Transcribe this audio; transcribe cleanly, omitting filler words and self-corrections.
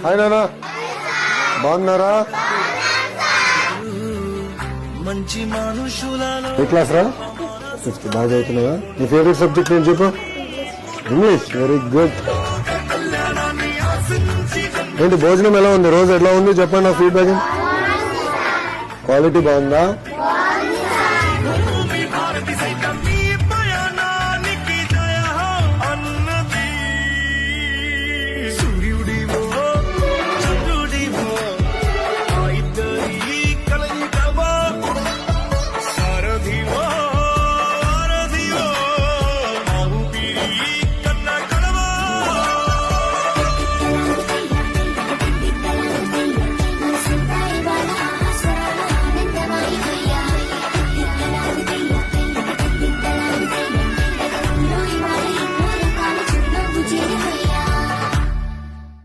Hi నానా, బాగున్నారా? ఏ class రా? 5th. బాగా చదువుతున్నావా? నీ ఫేవరెట్ సబ్జెక్ట్ నేను చెప్పు. ఇంగ్లీష్. Very good. ఏంటి భోజనం ఎలా ఉంది? రోజు ఎట్లా ఉంది చెప్పండి, నా ఫీడ్బ్యాక్. క్వాలిటీ బాగుందా?